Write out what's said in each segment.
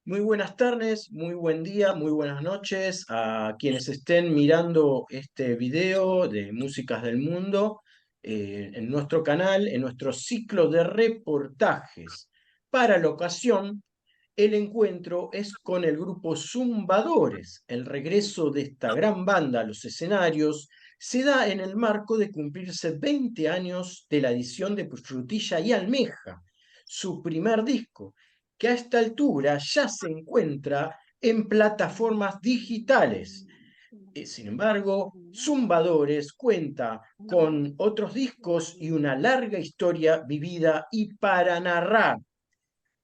Muy buenas tardes, muy buen día, muy buenas noches a quienes estén mirando este video de Músicas del Mundo en nuestro canal, en nuestro ciclo de reportajes. Para la ocasión, el encuentro es con el grupo Zumbadores. El regreso de esta gran banda a los escenarios se da en el marco de cumplirse 20 años de la edición de Frutilla y Almeja, su primer disco, que a esta altura ya se encuentra en plataformas digitales. Sin embargo, Zumbadores cuenta con otros discos y una larga historia vivida y para narrar.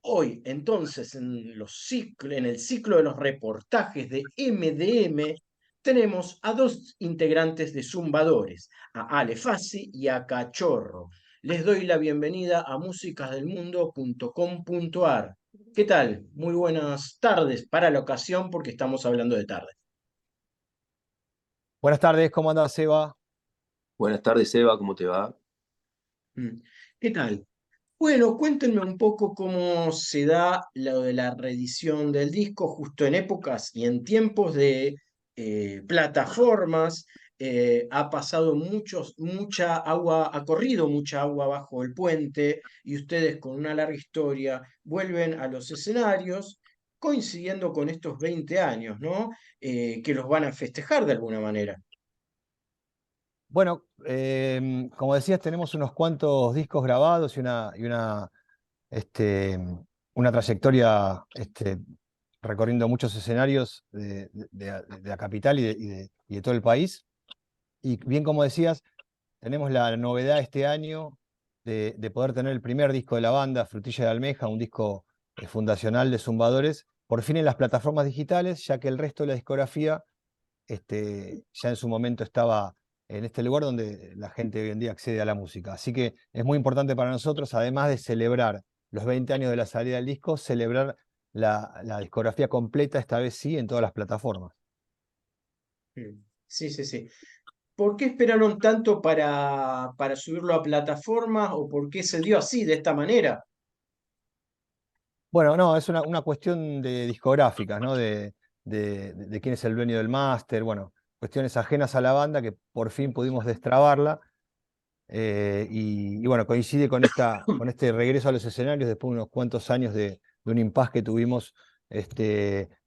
Hoy, entonces, en el ciclo de los reportajes de MDM, tenemos a dos integrantes de Zumbadores, a Ale Fassi y a Cachorro. Les doy la bienvenida a musicasdelmundo.com.ar. ¿Qué tal? Muy buenas tardes para la ocasión porque estamos hablando de tarde. Buenas tardes, ¿cómo andás, Seba? Buenas tardes, Eva, ¿cómo te va? Mm. ¿Qué tal? Bueno, cuéntenme un poco cómo se da lo de la reedición del disco justo en épocas y en tiempos de plataformas. Ha pasado mucha agua, ha corrido mucha agua bajo el puente y ustedes con una larga historia vuelven a los escenarios coincidiendo con estos 20 años, ¿no? Que los van a festejar de alguna manera. Bueno, como decías, tenemos unos cuantos discos grabados y este, una trayectoria recorriendo muchos escenarios de la capital y de todo el país. Y bien como decías, tenemos la novedad este año de poder tener el primer disco de la banda, Frutilla de Almeja, un disco fundacional de Zumbadores, por fin en las plataformas digitales, ya que el resto de la discografía ya en su momento estaba en este lugar donde la gente hoy en día accede a la música. Así que es muy importante para nosotros, además de celebrar los 20 años de la salida del disco, celebrar la discografía completa, esta vez sí, en todas las plataformas. Sí, sí, sí. ¿Por qué esperaron tanto para subirlo a plataformas o por qué se dio así, de esta manera? Bueno, no, es una cuestión de discográficas, ¿no? De quién es el dueño del máster, bueno, cuestiones ajenas a la banda que por fin pudimos destrabarla. Y bueno, coincide con este regreso a los escenarios después de unos cuantos años de un impasse que tuvimos.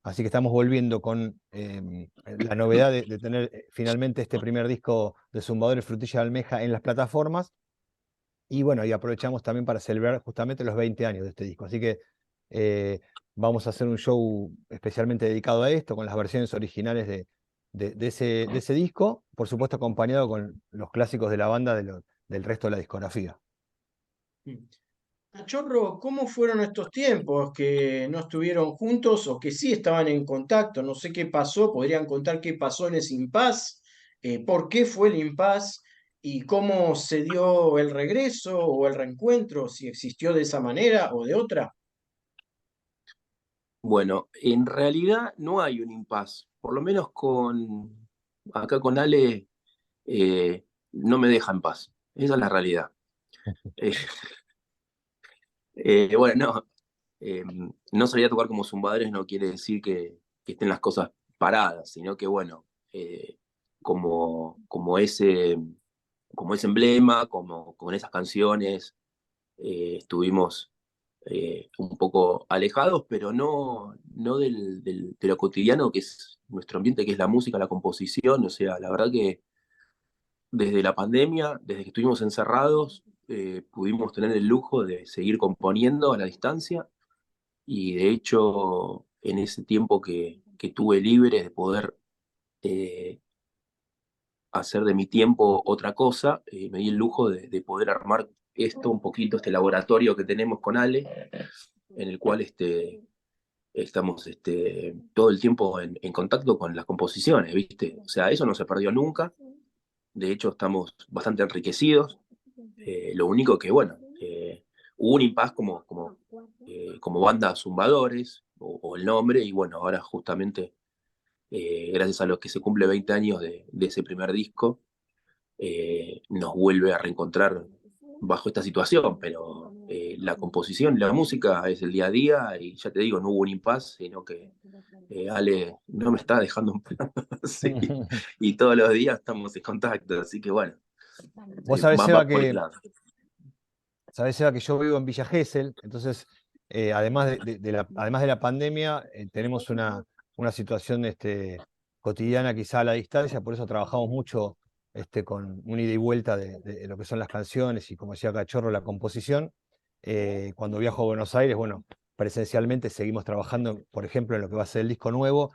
Así que estamos volviendo con la novedad de tener finalmente este primer disco de Zumbadores Frutilla de Almeja en las plataformas. Y bueno, y aprovechamos también para celebrar justamente los 20 años de este disco. Así que vamos a hacer un show especialmente dedicado a esto, con las versiones originales de ese disco, por supuesto acompañado con los clásicos de la banda del resto de la discografía. Cachorro, ¿cómo fueron estos tiempos que no estuvieron juntos o que sí estaban en contacto? No sé qué pasó, podrían contar qué pasó en ese impasse, por qué fue el impasse y cómo se dio el regreso o el reencuentro, si existió de esa manera o de otra. Bueno, en realidad no hay un impasse, por lo menos acá con Ale no me deja en paz, esa es la realidad. Eh, bueno, no, no salir a tocar como Zumbadores no quiere decir que estén las cosas paradas, sino que bueno, como, como ese, como ese emblema, como con esas canciones, estuvimos un poco alejados, pero no de lo cotidiano que es nuestro ambiente, que es la música, la composición. O sea, la verdad que desde la pandemia, desde que estuvimos encerrados, pudimos tener el lujo de seguir componiendo a la distancia y de hecho en ese tiempo que tuve libre de poder eh, hacer de mi tiempo otra cosa, me di el lujo de poder armar esto un poquito, este laboratorio que tenemos con Ale, en el cual estamos todo el tiempo en contacto con las composiciones, ¿viste? O sea, eso no se perdió nunca. De hecho, estamos bastante enriquecidos. Lo único que, bueno, hubo un impasse como banda Zumbadores, o el nombre, y bueno, ahora justamente, gracias a los que se cumple 20 años de ese primer disco, nos vuelve a reencontrar bajo esta situación, pero la composición y la música es el día a día y ya te digo, no hubo un impasse, sino que Ale no me está dejando en plan, sí, y todos los días estamos en contacto, así que bueno, Vos sabés, va por ese lado. Seba, que yo vivo en Villa Gesell, entonces, además de la pandemia, tenemos una situación cotidiana quizá a la distancia, por eso trabajamos mucho con un ida y vuelta de lo que son las canciones y, como decía Cachorro, la composición. Cuando viajo a Buenos Aires, bueno, presencialmente seguimos trabajando, por ejemplo, en lo que va a ser el disco nuevo,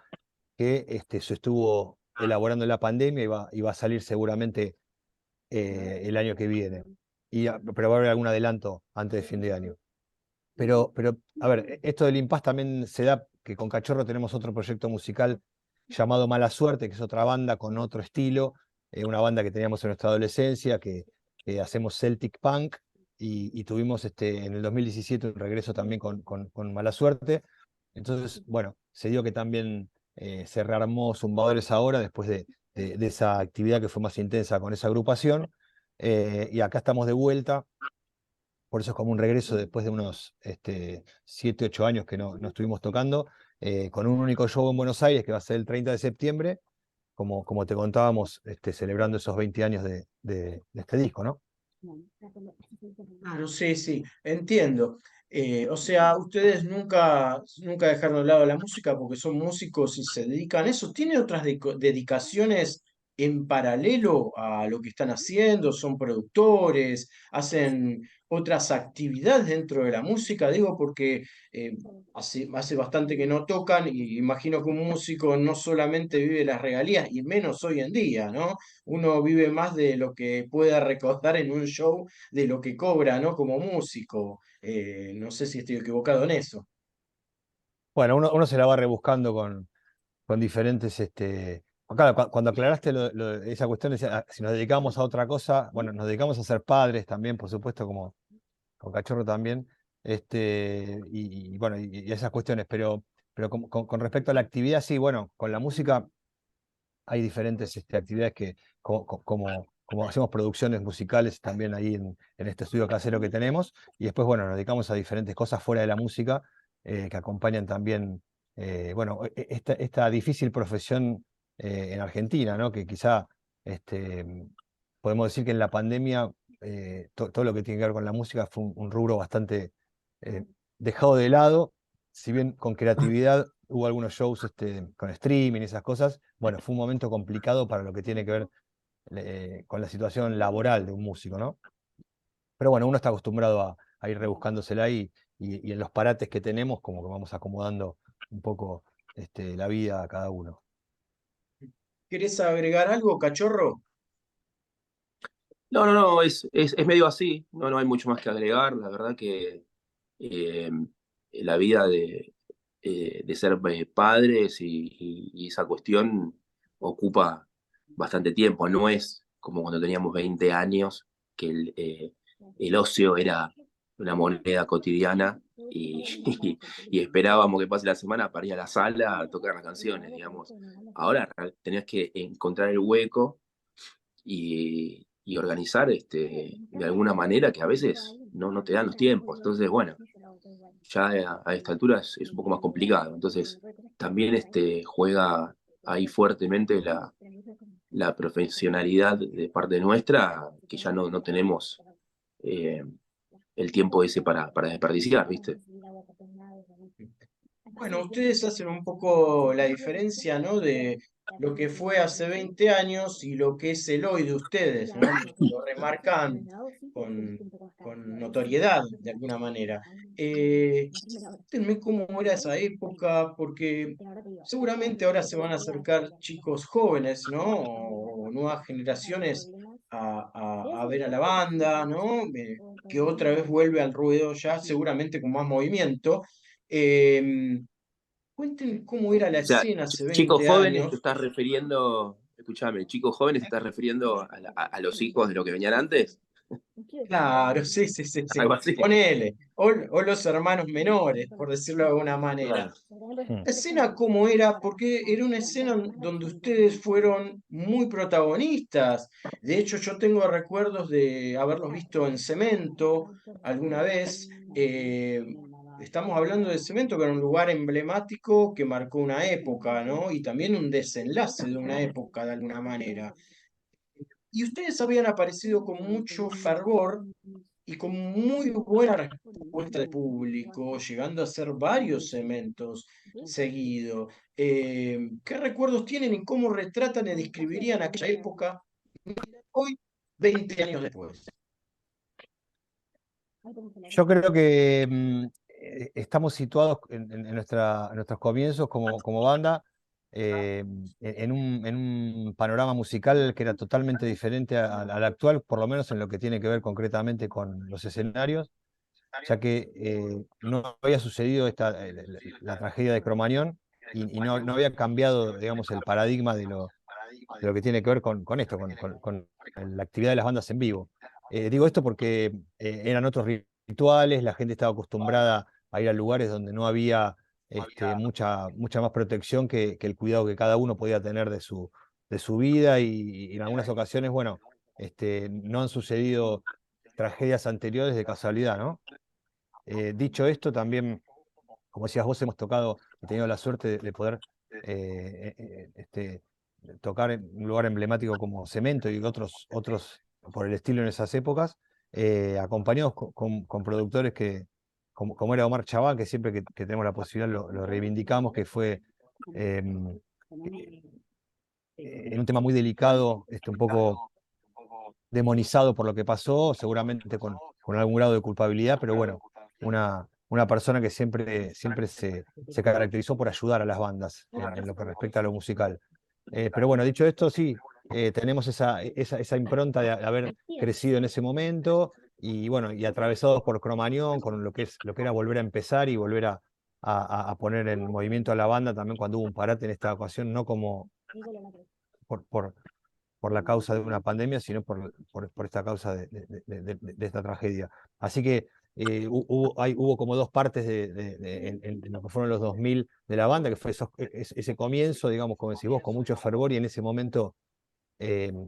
que se estuvo elaborando en la pandemia y va a salir seguramente el año que viene. Pero va a haber algún adelanto antes de fin de año. Pero, a ver, esto del impasse también se da que con Cachorro tenemos otro proyecto musical llamado Mala Suerte, que es otra banda con otro estilo, una banda que teníamos en nuestra adolescencia, que hacemos Celtic Punk, y tuvimos en el 2017 un regreso también con Mala Suerte. Entonces, bueno, se dio que también se rearmó Zumbadores ahora, después de esa actividad que fue más intensa con esa agrupación, y acá estamos de vuelta. Por eso es como un regreso después de unos 7, 8 años que no estuvimos tocando, con un único show en Buenos Aires que va a ser el 30 de septiembre, como te contábamos, celebrando esos 20 años de este disco, ¿no? Claro, sí, sí, entiendo. O sea, ustedes nunca dejaron de lado la música porque son músicos y se dedican a eso. ¿Tienen otras dedicaciones en paralelo a lo que están haciendo? ¿Son productores? ¿Hacen otras actividades dentro de la música? Digo, porque hace bastante que no tocan y imagino que un músico no solamente vive las regalías, y menos hoy en día, ¿no? Uno vive más de lo que pueda recaudar en un show de lo que cobra, ¿no? Como músico. No sé si estoy equivocado en eso. Bueno, uno se la va rebuscando con diferentes. Claro, cuando aclaraste esa cuestión, si nos dedicamos a otra cosa, bueno, nos dedicamos a ser padres también, por supuesto, como con Cachorro también, y bueno, y esas cuestiones, pero con respecto a la actividad, sí, bueno, con la música hay diferentes actividades que, como hacemos producciones musicales también ahí en este estudio casero que tenemos, y después, bueno, nos dedicamos a diferentes cosas fuera de la música que acompañan también, bueno, esta difícil profesión en Argentina, ¿no? Que quizá podemos decir que en la pandemia todo lo que tiene que ver con la música fue un rubro bastante eh, dejado de lado, si bien con creatividad hubo algunos shows con streaming y esas cosas. Bueno, fue un momento complicado para lo que tiene que ver con la situación laboral de un músico, ¿no? Pero bueno, uno está acostumbrado a ir rebuscándosela y en los parates que tenemos, como que vamos acomodando un poco la vida a cada uno. ¿Querés agregar algo, cachorro? No, es medio así, no hay mucho más que agregar, la verdad que eh, la vida de ser padres y esa cuestión ocupa bastante tiempo, no es como cuando teníamos 20 años, que el ocio era una moneda cotidiana y, y esperábamos que pase la semana para ir a la sala a tocar las canciones, digamos. Ahora tenés que encontrar el hueco y organizar de alguna manera que a veces no te dan los tiempos. Entonces, bueno, ya a esta altura es un poco más complicado. Entonces, también juega ahí fuertemente la profesionalidad de parte nuestra, que ya no tenemos eh, el tiempo ese para desperdiciar, ¿viste? Bueno, ustedes hacen un poco la diferencia, ¿no? De lo que fue hace 20 años y lo que es el hoy de ustedes, ¿no? Lo remarcan con notoriedad, de alguna manera. Cuéntenme cómo era esa época, porque seguramente ahora se van a acercar chicos jóvenes, ¿no? O nuevas generaciones a ver a la banda, ¿no? Que otra vez vuelve al ruedo ya, seguramente con más movimiento. Em, Cuéntenme cómo era la O sea, escena hace chicos 20 jóvenes te años. estás refiriendo, escúchame, chicos jóvenes te estás refiriendo a los hijos de lo que venían antes. Claro, sí, sí, sí, sí. Algo así. Ponele. O los hermanos menores, por decirlo de alguna manera. Claro. Mm. ¿La escena cómo era? Porque era una escena donde ustedes fueron muy protagonistas. De hecho, yo tengo recuerdos de haberlos visto en Cemento alguna vez. Estamos hablando de Cemento, que era un lugar emblemático que marcó una época, ¿no? Y también un desenlace de una época, de alguna manera. Y ustedes habían aparecido con mucho fervor y con muy buena respuesta del público, llegando a hacer varios eventos seguidos. ¿Qué recuerdos tienen y cómo retratan y describirían aquella época hoy, 20 años después? Yo creo que estamos situados en nuestros comienzos como banda en un panorama musical que era totalmente diferente al actual, por lo menos en lo que tiene que ver concretamente con los escenarios, ya que no había sucedido la tragedia de Cromañón y no había cambiado, digamos, el paradigma de lo que tiene que ver con esto, con la actividad de las bandas en vivo. Digo esto porque eran otros rituales, la gente estaba acostumbrada a ir a lugares donde no había mucha más protección que el cuidado que cada uno podía tener de su vida y en algunas ocasiones, bueno, no han sucedido tragedias anteriores de casualidad, ¿no? Dicho esto, también, como decías vos, hemos tocado y tenido la suerte de poder tocar en un lugar emblemático como Cemento y otros por el estilo en esas épocas, acompañados con productores como era Omar Chabán, que siempre que tenemos la posibilidad lo reivindicamos, que fue em, en un tema muy delicado, un poco demonizado por lo que pasó, seguramente con algún grado de culpabilidad, pero bueno, una persona que siempre se caracterizó por ayudar a las bandas en lo que respecta a lo musical. Pero bueno, dicho esto, sí, tenemos esa impronta de haber crecido en ese momento y bueno, y atravesados por Cromañón, con lo que era volver a empezar y volver a poner en movimiento a la banda también cuando hubo un parate en esta ocasión, no como por, por, por la causa de una pandemia, sino por esta causa de esta tragedia. Así que hubo como dos partes en lo que fueron los 2000 de la banda, que fue ese comienzo, digamos, como decís vos, con mucho fervor y en ese momento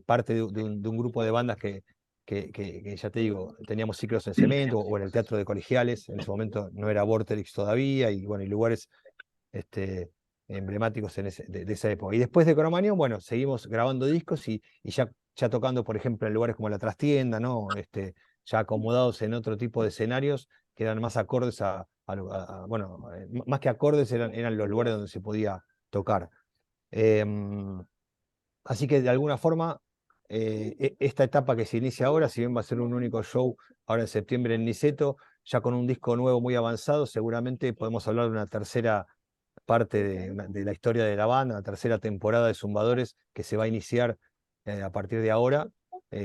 parte de un grupo de bandas que ya te digo, teníamos ciclos en Cemento o en el Teatro de Colegiales, en ese momento no era Vorterix todavía, y bueno, y lugares este, emblemáticos de esa época. Y después de Cromañón, bueno, seguimos grabando discos y ya tocando, por ejemplo, en lugares como La Trastienda, ¿no? Ya acomodados en otro tipo de escenarios que eran más acordes bueno, más que acordes eran los lugares donde se podía tocar. Em, Así que de alguna forma, esta etapa que se inicia ahora, si bien va a ser un único show ahora en septiembre en Niceto, ya con un disco nuevo muy avanzado, seguramente podemos hablar de una tercera parte de la historia de la banda, la tercera temporada de Zumbadores que se va a iniciar a partir de ahora,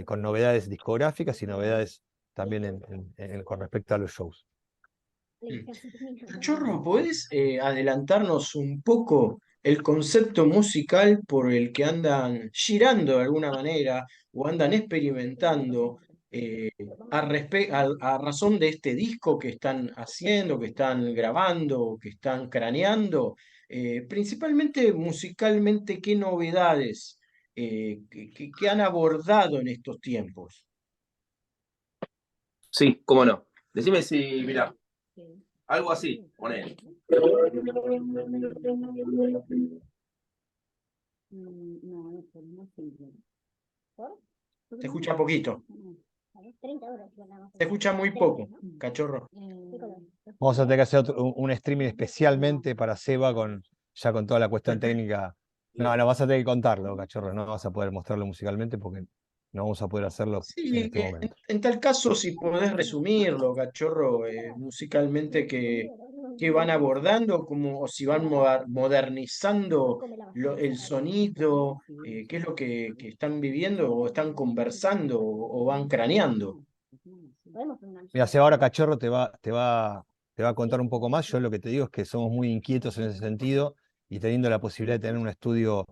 con novedades discográficas y novedades también con respecto a los shows. Cachorro, ¿podés adelantarnos un poco el concepto musical por el que andan girando de alguna manera o andan experimentando a razón de este disco que están haciendo, que están grabando, que están craneando? Principalmente musicalmente, ¿qué novedades que han abordado en estos tiempos? Sí, cómo no. Decime si, mira, algo así, poné. Se escucha poquito, se escucha muy poco, cachorro. Vamos a tener que hacer un streaming especialmente para Seba ya con toda la cuestión técnica. No, vas a tener que contarlo, cachorro, no vas a poder mostrarlo musicalmente porque no vamos a poder hacerlo en Sí, este momento. en tal caso, si podés resumirlo, cachorro, musicalmente que van abordando, como, o si van modernizando el sonido, qué es lo que están viviendo o están conversando o van craneando. Mira, Seba, ahora Cachorro te va a contar un poco más. Yo lo que te digo es que somos muy inquietos en ese sentido y teniendo la posibilidad de tener un estudio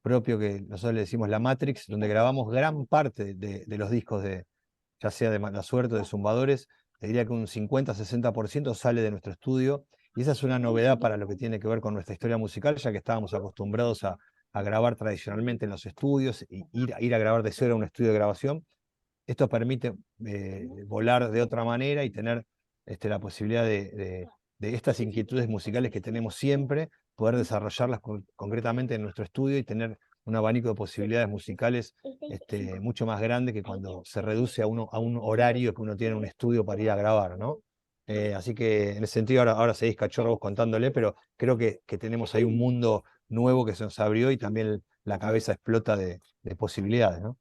propio que nosotros le decimos La Matrix, donde grabamos gran parte de los discos ya sea de mala suerte o de zumbadores, te diría que un 50-60% sale de nuestro estudio, y esa es una novedad para lo que tiene que ver con nuestra historia musical, ya que estábamos acostumbrados a grabar tradicionalmente en los estudios, y ir a grabar de cero a un estudio de grabación. Esto permite volar de otra manera y tener la posibilidad de estas inquietudes musicales que tenemos siempre, poder desarrollarlas concretamente en nuestro estudio y tener un abanico de posibilidades musicales mucho más grande que cuando se reduce a un horario que uno tiene en un estudio para ir a grabar, ¿no? Así que en ese sentido, ahora seguís Cachorro vos contándole, pero creo que tenemos ahí un mundo nuevo que se nos abrió y también la cabeza explota de posibilidades, ¿no?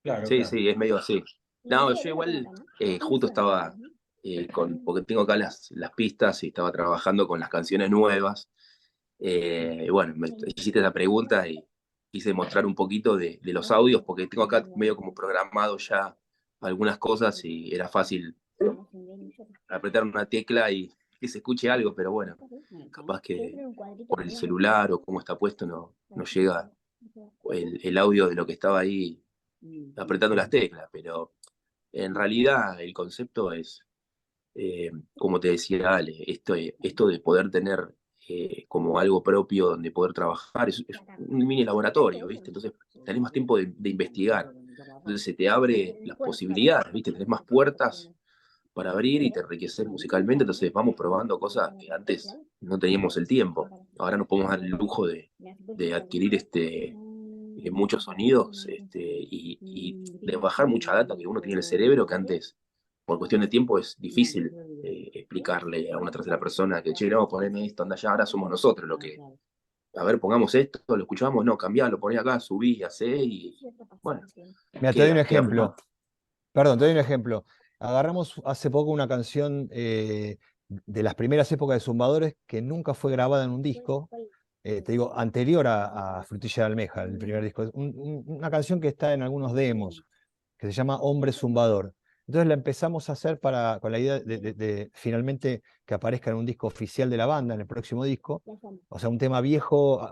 Claro, Sí, claro. sí, es medio así. No, yo igual justo estaba porque tengo acá las pistas y estaba trabajando con las canciones nuevas. Y bueno, me hiciste la pregunta y quise mostrar un poquito de los audios, porque tengo acá medio como programado ya algunas cosas y era fácil apretar una tecla y que se escuche algo, pero bueno, capaz que por el celular o cómo está puesto no llega el audio de lo que estaba ahí apretando las teclas, pero en realidad el concepto es, como te decía Ale, esto de poder tener como algo propio donde poder trabajar, es un mini laboratorio, ¿viste? Entonces tenés más tiempo de investigar, entonces se te abre las posibilidades, ¿viste? Tenés más puertas para abrir y te enriquecer musicalmente, entonces vamos probando cosas que antes no teníamos el tiempo. Ahora nos podemos dar el lujo de adquirir muchos sonidos y de bajar mucha data que uno tiene en el cerebro que antes, por cuestión de tiempo, es difícil explicarle a una tercera persona que, che, no, poneme esto, anda allá, ahora somos nosotros lo que, a ver, pongamos esto, lo escuchamos, no, cambialo, poné acá, subí, hacé y, bueno, Mira, te doy un queda ejemplo. Perdón, te doy un ejemplo. Agarramos hace poco una canción de las primeras épocas de Zumbadores que nunca fue grabada en un disco, te digo, anterior a Frutilla de Almeja, el primer disco. Una canción que está en algunos demos, que se llama Hombre Zumbador. Entonces la empezamos a hacer con la idea de finalmente que aparezca en un disco oficial de la banda, en el próximo disco. O sea, un tema viejo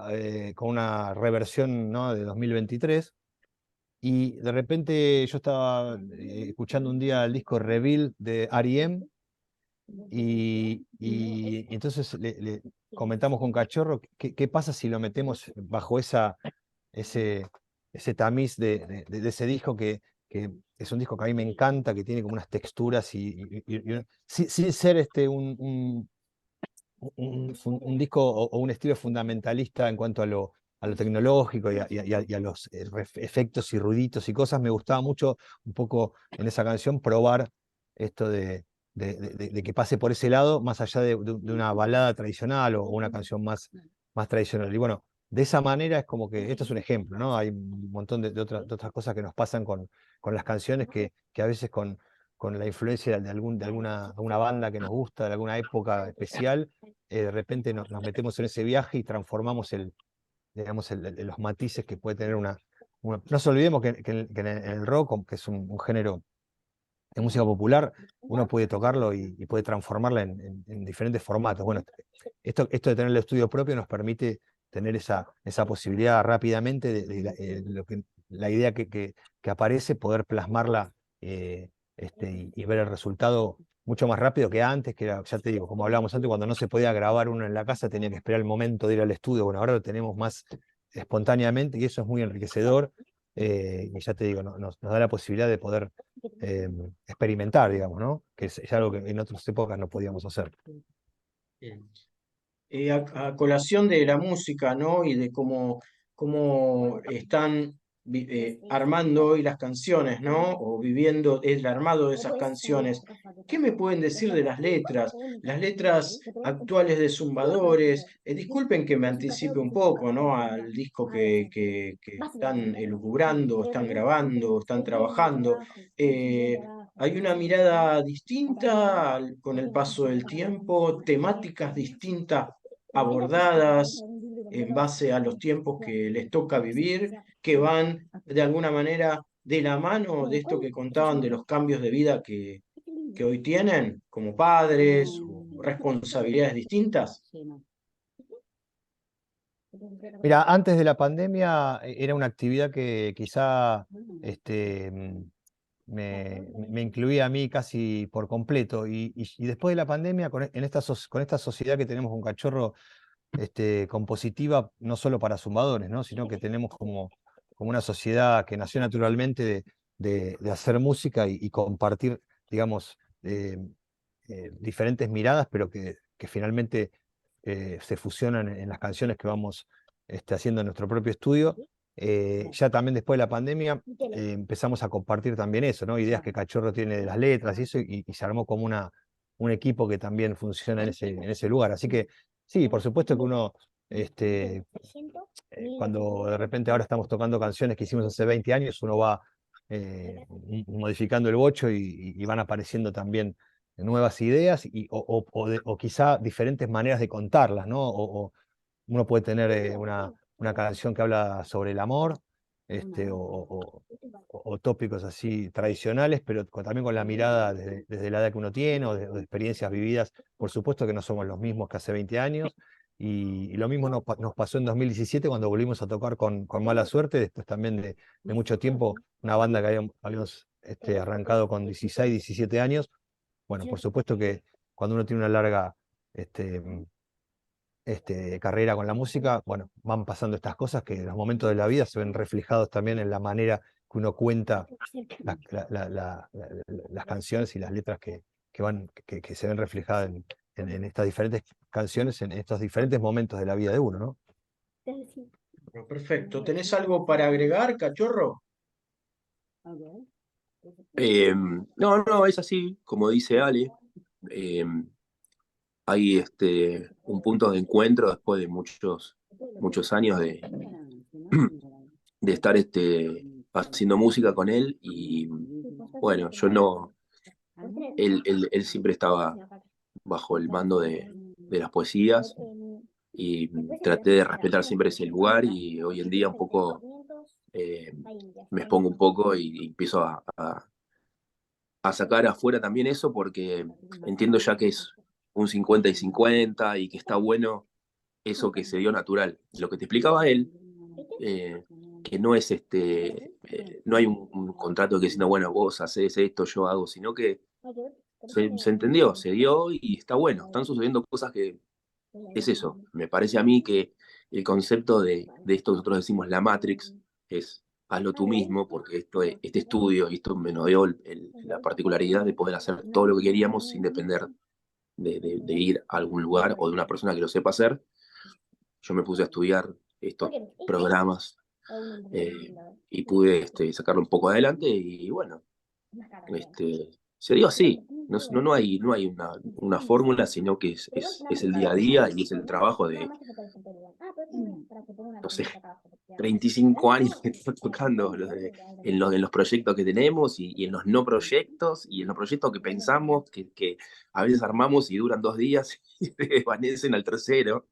con una reversión, ¿no?, de 2023. Y de repente yo estaba escuchando un día el disco Reveal de R.E.M. y entonces le comentamos con Cachorro qué pasa si lo metemos bajo ese, ese tamiz de ese disco que es un disco que a mí me encanta, que tiene como unas texturas sin ser un disco o un estilo fundamentalista en cuanto a lo tecnológico y a los efectos y ruiditos y cosas. Me gustaba mucho un poco en esa canción probar esto de que pase por ese lado, más allá de una balada tradicional o una canción más tradicional. Y bueno, de esa manera es como que, esto es un ejemplo, ¿no? Hay un montón de otras cosas que nos pasan con las canciones que a veces con la influencia de alguna banda que nos gusta, de alguna época especial, de repente nos metemos en ese viaje y transformamos digamos, los matices que puede tener No nos olvidemos que en el rock, que es un género de música popular, uno puede tocarlo y puede transformarla en diferentes formatos. Bueno, esto de tener el estudio propio nos permite tener esa posibilidad rápidamente la idea que aparece, poder plasmarla y ver el resultado mucho más rápido que antes, que era, ya te digo, como hablábamos antes, cuando no se podía grabar uno en la casa, tenía que esperar el momento de ir al estudio. Bueno, ahora lo tenemos más espontáneamente y eso es muy enriquecedor. Y ya te digo, nos da la posibilidad de poder experimentar, digamos, ¿no? Que es algo que en otras épocas no podíamos hacer. Bien. A colación de la música, ¿no? Y de cómo están armando hoy las canciones, ¿no? O viviendo el armado de esas canciones. ¿Qué me pueden decir de las letras? Las letras actuales de Zumbadores. Disculpen que me anticipe un poco, ¿no? Al disco que están elucubrando, están grabando, están trabajando. Eh, Hay una mirada distinta con el paso del tiempo, temáticas distintas abordadas en base a los tiempos que les toca vivir, que van de alguna manera de la mano de esto que contaban de los cambios de vida que hoy tienen como padres o responsabilidades distintas. Mira, antes de la pandemia era una actividad que quizá me incluía a mí casi por completo. Y después de la pandemia, con esta sociedad que tenemos con Cachorro, compositiva, no solo para zumbadores, ¿no? Sino que tenemos como una sociedad que nació naturalmente de hacer música y compartir, digamos, diferentes miradas, pero que finalmente se fusionan en las canciones que vamos haciendo en nuestro propio estudio. Ya también después de la pandemia empezamos a compartir también eso, ¿no? Ideas que Cachorro tiene de las letras y eso, y se armó como un equipo que también funciona en ese lugar. Así que sí, por supuesto que uno, cuando de repente ahora estamos tocando canciones que hicimos hace 20 años, uno va modificando el bocho y van apareciendo también nuevas ideas o quizá diferentes maneras de contarlas, ¿no? Uno puede tener una canción que habla sobre el amor, o tópicos así tradicionales, pero también con la mirada desde la edad que uno tiene o de experiencias vividas. Por supuesto que no somos los mismos que hace 20 años, y lo mismo nos pasó en 2017 cuando volvimos a tocar con Mala Suerte, después también de mucho tiempo, una banda que habíamos arrancado con 16, 17 años. Bueno, por supuesto que cuando uno tiene una larga carrera con la música, bueno, van pasando estas cosas que en los momentos de la vida se ven reflejados también en la manera que uno cuenta las canciones y las letras que se ven reflejadas en estas diferentes canciones, en estos diferentes momentos de la vida de uno, ¿no? Bueno, perfecto. ¿Tenés algo para agregar, Cachorro? No, es así, como dice Ale. Eh, Hay un punto de encuentro después de muchos años de estar haciendo música con él. Y bueno, yo no, él siempre estaba bajo el mando de las poesías, y traté de respetar siempre ese lugar, y hoy en día un poco me expongo un poco y empiezo a sacar afuera también eso, porque entiendo ya que es un 50 y 50 y que está bueno eso que se dio natural. Lo que te explicaba él, que no es no hay un contrato que diciendo, bueno, vos haces esto, yo hago, sino que se entendió, se dio y está bueno. Están sucediendo cosas que es eso. Me parece a mí que el concepto de esto que nosotros decimos la Matrix es hazlo tú mismo, porque este estudio y esto me nos dio la particularidad de poder hacer todo lo que queríamos sin depender de ir a algún lugar o de una persona que lo sepa hacer. Yo me puse a estudiar estos programas, y pude sacarlo un poco adelante, y bueno, se dio así. No hay una fórmula, sino que es el día a día y es el trabajo de, no sé, 35 años que estoy tocando en los proyectos que tenemos, y en los no proyectos, y en los proyectos que pensamos, que a veces armamos y duran 2 días y se desvanecen al tercero,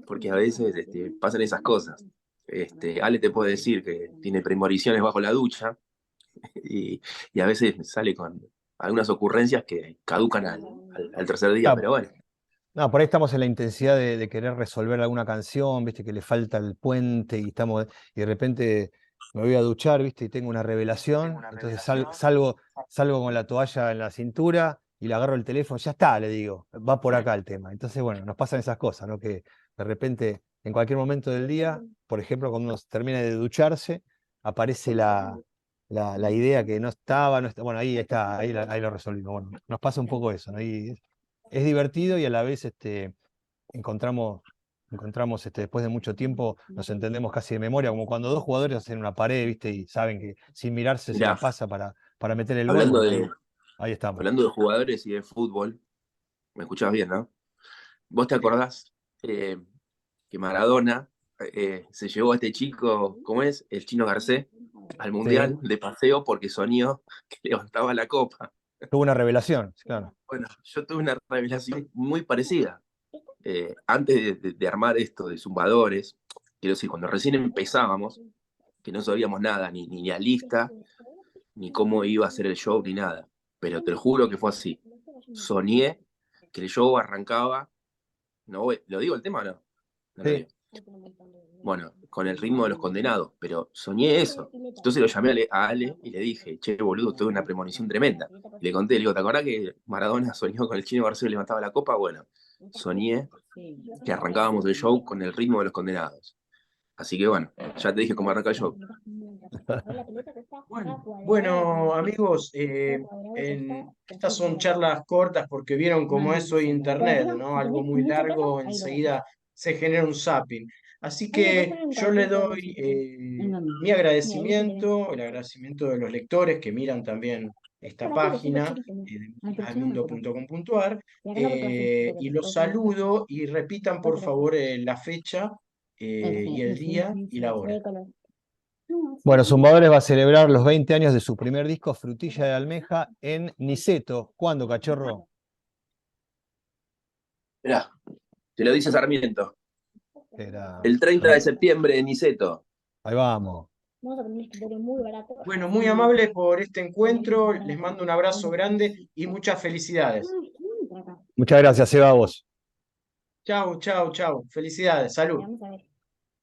porque a veces pasan esas cosas. Ale te puede decir que tiene premoniciones bajo la ducha, y, y a veces sale con algunas ocurrencias que caducan al tercer día, Claro. pero bueno. No, por ahí estamos en la intensidad de querer resolver alguna canción, viste, que le falta el puente y de repente me voy a duchar, viste, y tengo una revelación, entonces salgo con la toalla en la cintura y le agarro el teléfono, ya está, le digo, va por acá el tema. Entonces, bueno, nos pasan esas cosas, ¿no? Que de repente, en cualquier momento del día, por ejemplo, cuando uno termina de ducharse, aparece la idea que no está, bueno, ahí está, ahí lo resolvimos. Bueno, nos pasa un poco eso, ¿no? Y es divertido y a la vez encontramos, después de mucho tiempo, nos entendemos casi de memoria, como cuando dos jugadores hacen una pared, ¿viste? Y saben que sin mirarse se la Mirá, pasa para meter el gol. hablando Bueno, de, ahí estamos. hablando de jugadores y de fútbol, me escuchás bien, ¿no? ¿Vos te acordás que Maradona se llevó a este chico, ¿cómo es? El Chino Garcés, al Sí, Mundial de paseo porque soñó que levantaba la copa? tuvo una revelación, claro. Bueno, yo tuve una revelación muy parecida. Antes de armar esto de zumbadores, quiero decir, cuando recién empezábamos, que no sabíamos nada, ni la lista, ni cómo iba a ser el show, ni nada. Pero te lo juro que fue así. Soñé que el show arrancaba. No, ¿lo digo el tema o no? No lo Sí, digo. Bueno, con el ritmo de los condenados, pero soñé eso. Entonces lo llamé a Ale y le dije, che, boludo, tuve una premonición tremenda. Y le conté, le digo, ¿te acordás que Maradona soñó con el Chino García y levantaba la copa? Bueno, soñé que arrancábamos el show con el ritmo de los condenados. Así que bueno, ya te dije cómo arranca el show. Bueno, amigos, estas son charlas cortas porque vieron cómo es hoy Internet, ¿no? Algo muy largo, enseguida se genera un zapping. Así que yo le doy mi agradecimiento, el agradecimiento de los lectores que miran también esta página de musicasdelmundo.com.ar, y los saludo y repitan por favor la fecha y el día y la hora. Bueno, Zumbadores va a celebrar los 20 años de su primer disco, Frutilla de Almeja, en Niceto. ¿Cuándo, cachorro? Mirá, te lo dice Sarmiento. Era... El 30 de septiembre en Niceto. Ahí vamos. Bueno, muy amable por este encuentro, les mando un abrazo grande y muchas felicidades. Muchas gracias, Eva, a vos. Chau, chau, chau. Felicidades, salud.